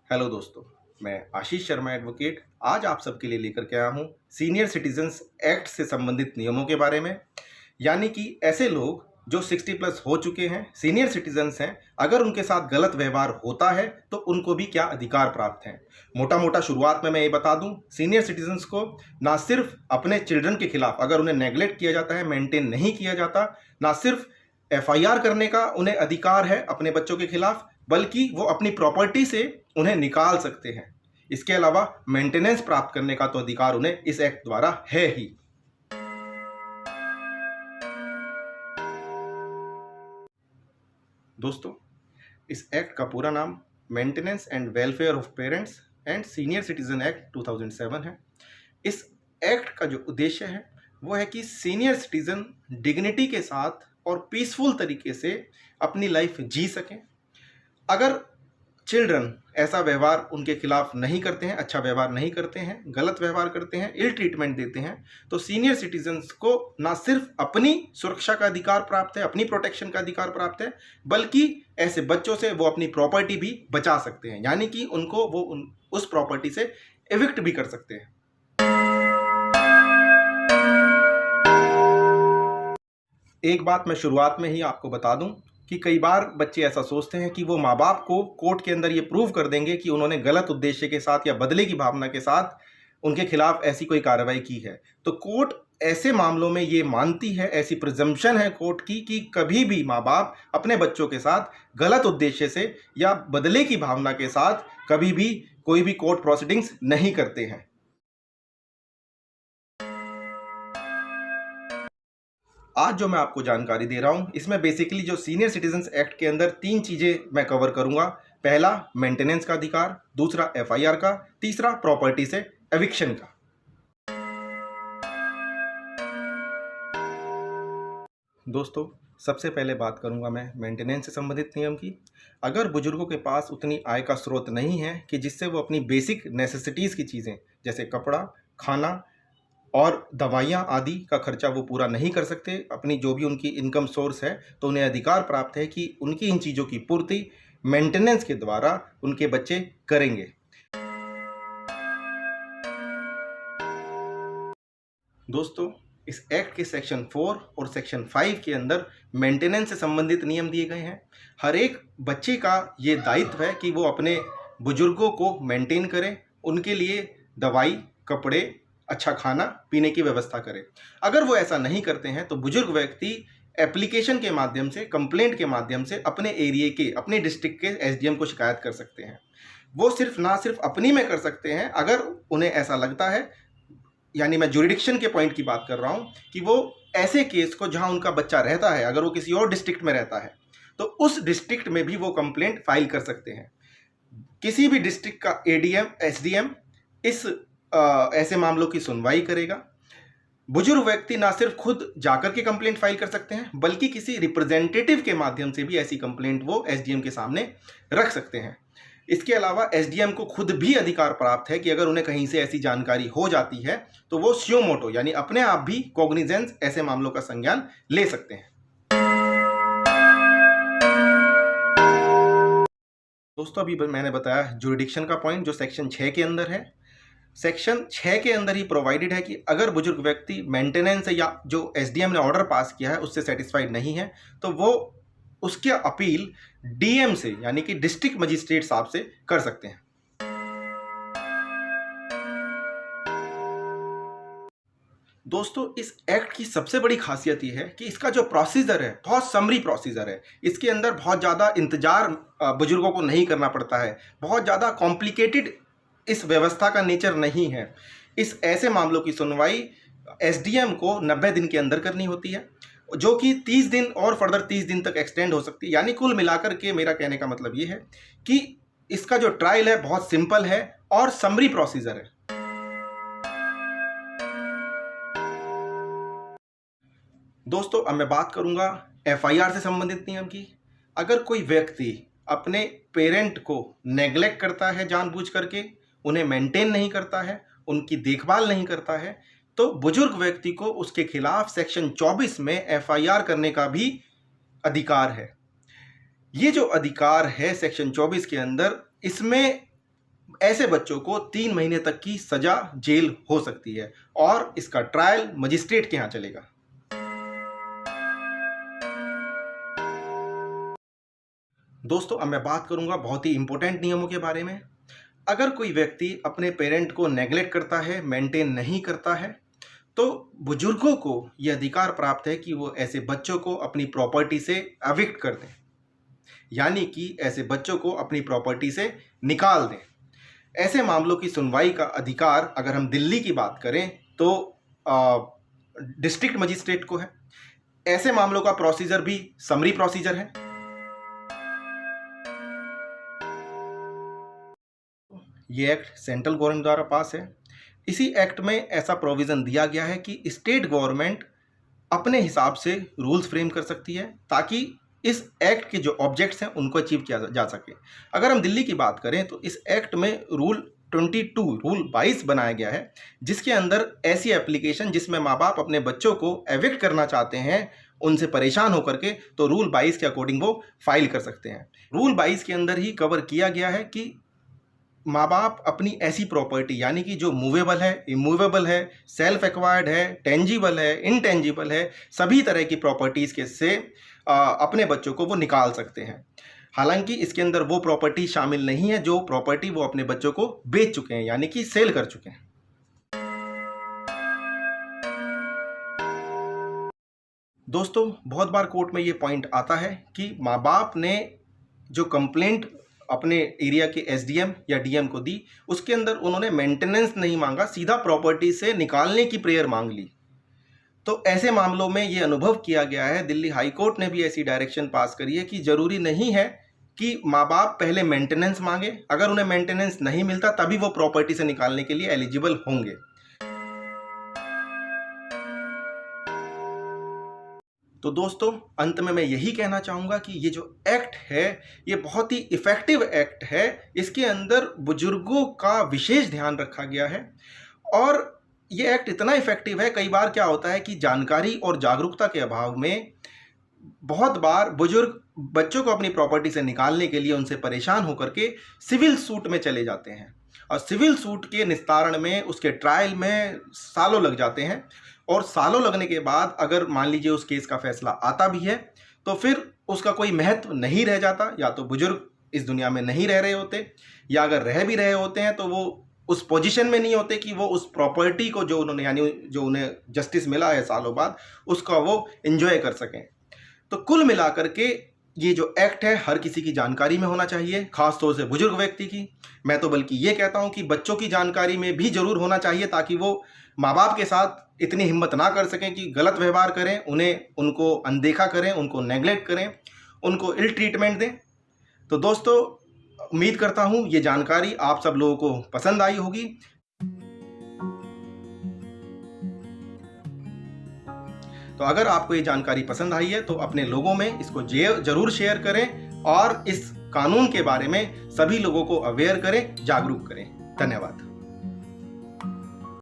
Hello दोस्तों, मैं Ashish Sharma advocate आज आप सबके लिए लेकर के आया हूँ सीनियर सिटीजन्स एक्ट से संबंधित नियमों के बारे में। यानी कि ऐसे लोग जो 60 प्लस हो चुके हैं, सीनियर सिटीजन्स हैं, अगर उनके साथ गलत व्यवहार होता है तो उनको भी क्या अधिकार प्राप्त हैं। मोटा मोटा शुरुआत में मैं ये बता दूं, सीनियर सिटीजन्स को ना सिर्फ अपने चिल्ड्रन के खिलाफ अगर उन्हें नेग्लेक्ट किया जाता है, मेंटेन नहीं किया जाता, ना सिर्फ एफआईआर करने का उन्हें अधिकार है अपने बच्चों के खिलाफ, बल्कि वो अपनी प्रॉपर्टी से उन्हें निकाल सकते हैं। इसके अलावा मेंटेनेंस प्राप्त करने का तो अधिकार उन्हें इस एक्ट द्वारा है ही। दोस्तों, इस एक्ट का पूरा नाम maintenance and welfare of parents and senior citizen act 2007 है। इस एक्ट का जो उद्देश्य है वो है कि सीनियर सिटीजन डिग्निटी के साथ और पीसफुल तरीके से अपनी लाइफ जी सकें। अगर चिल्ड्रन ऐसा व्यवहार उनके खिलाफ नहीं करते हैं, अच्छा व्यवहार नहीं करते हैं, गलत व्यवहार करते हैं, इल ट्रीटमेंट देते हैं, तो सीनियर सिटीजन्स को ना सिर्फ अपनी सुरक्षा का अधिकार प्राप्त है, अपनी प्रोटेक्शन का अधिकार प्राप्त है, बल्कि ऐसे बच्चों से वो अपनी प्रॉपर्टी भी बचा सकते हैं। यानी कि उनको वो उस प्रॉपर्टी से एविक्ट भी कर सकते हैं। एक बात मैं शुरुआत में ही आपको बता दूं कि कई बार बच्चे ऐसा सोचते हैं कि वो माँ बाप को कोर्ट के अंदर ये प्रूव कर देंगे कि उन्होंने गलत उद्देश्य के साथ या बदले की भावना के साथ उनके खिलाफ ऐसी कोई कार्रवाई की है। तो कोर्ट ऐसे मामलों में ये मानती है, ऐसी प्रिजम्पशन है कोर्ट की, कि कभी भी माँ बाप अपने बच्चों के साथ गलत उद्देश्य से या बदले की भावना के साथ कभी भी कोई भी कोर्ट प्रोसीडिंग्स नहीं करते हैं। आज जो मैं आपको जानकारी दे रहा हूं, इसमें बेसिकली जो सीनियर सिटीजन्स एक्ट के अंदर 3 चीज़ें मैं कवर करूंगा। पहला मेंटेनेंस का अधिकार, दूसरा एफआईआर का, तीसरा प्रॉपर्टी से एविक्शन का। दोस्तों, सबसे पहले बात करूंगा मैं मेंटेनेंस से संबंधित नियम की। अगर बुजुर्गों के पास उतनी आय का स्रोत नहीं है कि जिससे वो अपनी बेसिक नेसेसिटीज़ की चीज़ें जैसे कपड़ा, खाना और दवाइयाँ आदि का खर्चा वो पूरा नहीं कर सकते, अपनी जो भी उनकी इनकम सोर्स है, तो उन्हें अधिकार प्राप्त है कि उनकी इन चीज़ों की पूर्ति मेंटेनेंस के द्वारा उनके बच्चे करेंगे। दोस्तों, इस एक्ट के सेक्शन 4 और सेक्शन 5 के अंदर मेंटेनेंस से संबंधित नियम दिए गए हैं। हर एक बच्चे का ये दायित्व है कि वो अपने बुजुर्गों को मेंटेन करें, उनके लिए दवाई, कपड़े, अच्छा खाना पीने की व्यवस्था करें। अगर वो ऐसा नहीं करते हैं तो बुजुर्ग व्यक्ति एप्लीकेशन के माध्यम से, कंप्लेंट के माध्यम से अपने एरिया के, अपने डिस्ट्रिक्ट के एसडीएम को शिकायत कर सकते हैं। वो ना सिर्फ अपनी में कर सकते हैं, अगर उन्हें ऐसा लगता है, यानी मैं जुरिडिक्शन के पॉइंट की बात कर रहा हूँ, कि वो ऐसे केस को जहाँ उनका बच्चा रहता है, अगर वो किसी और डिस्ट्रिक्ट में रहता है तो उस डिस्ट्रिक्ट में भी वो कंप्लेंट फाइल कर सकते हैं। किसी भी डिस्ट्रिक्ट का एडीएम, एसडीएम इस ऐसे मामलों की सुनवाई करेगा। बुजुर्ग व्यक्ति ना सिर्फ खुद जाकर के कंप्लेंट फाइल कर सकते हैं, बल्कि किसी रिप्रेजेंटेटिव के माध्यम से भी ऐसी कंप्लेंट वो एसडीएम के सामने रख सकते हैं। इसके अलावा एसडीएम को खुद भी अधिकार प्राप्त है कि अगर उन्हें कहीं से ऐसी जानकारी हो जाती है तो वो स्यो मोटो यानी अपने आप भी कॉग्निजेंस ऐसे मामलों का संज्ञान ले सकते हैं। दोस्तों, अभी मैंने बताया जुरिडिक्शन का पॉइंट जो सेक्शन 6 के अंदर है। सेक्शन 6 के अंदर ही प्रोवाइडेड है कि अगर बुजुर्ग व्यक्ति मेंटेनेंस या जो एसडीएम ने ऑर्डर पास किया है उससे सेटिस्फाइड नहीं है तो वो उसके अपील डीएम से, यानी कि डिस्ट्रिक्ट मजिस्ट्रेट साहब से कर सकते हैं। दोस्तों, इस एक्ट की सबसे बड़ी खासियत यह है कि इसका जो प्रोसीजर है बहुत समरी प्रोसीजर है। इसके अंदर बहुत ज़्यादा इंतजार बुजुर्गों को नहीं करना पड़ता है, बहुत ज़्यादा कॉम्प्लिकेटेड इस व्यवस्था का नेचर नहीं है। इस ऐसे मामलों की सुनवाई एसडीएम को 90 दिन के अंदर करनी होती है, जो कि 30 दिन और फर्दर 30 दिन तक एक्सटेंड हो सकती है। यानी कुल मिलाकर के मेरा कहने का मतलब ये है कि इसका जो ट्रायल है बहुत सिंपल है और समरी प्रोसीजर है। दोस्तों, अब मैं बात करूंगा एफआईआर से संबंधित नियम की। अगर कोई व्यक्ति अपने पेरेंट को नेग्लेक्ट करता है, जानबूझ करके उन्हें मेंटेन नहीं करता है, उनकी देखभाल नहीं करता है, तो बुजुर्ग व्यक्ति को उसके खिलाफ सेक्शन 24 में एफआईआर करने का भी अधिकार है। ये जो अधिकार है सेक्शन 24 के अंदर, इसमें ऐसे बच्चों को 3 महीने तक की सजा जेल हो सकती है और इसका ट्रायल मजिस्ट्रेट के यहाँ चलेगा। दोस्तों, अब मैं बात करूंगा बहुत ही इंपॉर्टेंट नियमों के बारे में। अगर कोई व्यक्ति अपने पेरेंट को नेग्लेक्ट करता है, मेंटेन नहीं करता है, तो बुजुर्गों को यह अधिकार प्राप्त है कि वो ऐसे बच्चों को अपनी प्रॉपर्टी से एविक्ट कर दें, यानी कि ऐसे बच्चों को अपनी प्रॉपर्टी से निकाल दें। ऐसे मामलों की सुनवाई का अधिकार अगर हम दिल्ली की बात करें तो डिस्ट्रिक्ट मजिस्ट्रेट को है। ऐसे मामलों का प्रोसीजर भी समरी प्रोसीजर है। ये एक्ट सेंट्रल गवर्नमेंट द्वारा पास है। इसी एक्ट में ऐसा प्रोविज़न दिया गया है कि स्टेट गवर्नमेंट अपने हिसाब से रूल्स फ्रेम कर सकती है ताकि इस एक्ट के जो ऑब्जेक्ट्स हैं उनको अचीव किया जा सके। अगर हम दिल्ली की बात करें तो इस एक्ट में रूल 22 बनाया गया है, जिसके अंदर ऐसी एप्लीकेशन जिसमें माँ बाप अपने बच्चों को एविक्ट करना चाहते हैं उनसे परेशान होकर के, तो रूल 22 के अकॉर्डिंग वो फाइल कर सकते हैं। रूल 22 के अंदर ही कवर किया गया है कि माँ बाप अपनी ऐसी प्रॉपर्टी, यानी कि जो मूवेबल है, इमूवेबल है, सेल्फ एक्वायर्ड है, टेंजिबल है, इनटेंजिबल है, सभी तरह की प्रॉपर्टीज़ के से अपने बच्चों को वो निकाल सकते हैं। हालांकि इसके अंदर वो प्रॉपर्टी शामिल नहीं है जो प्रॉपर्टी वो अपने बच्चों को बेच चुके हैं, यानी कि सेल कर चुके हैं। दोस्तों, बहुत बार कोर्ट में ये पॉइंट आता है कि माँ बाप ने जो कंप्लेंट अपने एरिया के एसडीएम या डीएम को दी, उसके अंदर उन्होंने मेंटेनेंस नहीं मांगा, सीधा प्रॉपर्टी से निकालने की प्रेयर मांग ली। तो ऐसे मामलों में ये अनुभव किया गया है, दिल्ली हाई कोर्ट ने भी ऐसी डायरेक्शन पास करी है कि ज़रूरी नहीं है कि माँ बाप पहले मेंटेनेंस मांगे, अगर उन्हें मेंटेनेंस नहीं मिलता तभी वो प्रॉपर्टी से निकालने के लिए एलिजिबल होंगे। तो दोस्तों, अंत में मैं यही कहना चाहूँगा कि ये जो एक्ट है ये बहुत ही इफ़ेक्टिव एक्ट है। इसके अंदर बुजुर्गों का विशेष ध्यान रखा गया है और ये एक्ट इतना इफ़ेक्टिव है, कई बार क्या होता है कि जानकारी और जागरूकता के अभाव में बहुत बार बुजुर्ग बच्चों को अपनी प्रॉपर्टी से निकालने के लिए उनसे परेशान होकर के सिविल सूट में चले जाते हैं और सिविल सूट के निस्तारण में, उसके ट्रायल में सालों लग जाते हैं और सालों लगने के बाद अगर मान लीजिए उस केस का फैसला आता भी है तो फिर उसका कोई महत्व नहीं रह जाता। या तो बुजुर्ग इस दुनिया में नहीं रह रहे होते, या अगर रह भी रहे होते हैं तो वो उस पोजीशन में नहीं होते कि वो उस प्रॉपर्टी को जो उन्होंने, यानी जो उन्हें जस्टिस मिला है सालों बाद, उसका वो एंजॉय कर सकें। तो कुल मिलाकर के ये जो एक्ट है हर किसी की जानकारी में होना चाहिए, खास तौर से बुजुर्ग व्यक्ति की। मैं तो बल्कि ये कहता हूँ कि बच्चों की जानकारी में भी जरूर होना चाहिए ताकि वो माँ बाप के साथ इतनी हिम्मत ना कर सकें कि गलत व्यवहार करें, उनको अनदेखा करें, उनको नेग्लेक्ट करें, उनको इल ट्रीटमेंट दें। तो दोस्तों, उम्मीद करता हूँ ये जानकारी आप सब लोगों को पसंद आई होगी। तो अगर आपको ये जानकारी पसंद आई है तो अपने लोगों में इसको जरूर शेयर करें और इस कानून के बारे में सभी लोगों को अवेयर करें, जागरूक करें। धन्यवाद।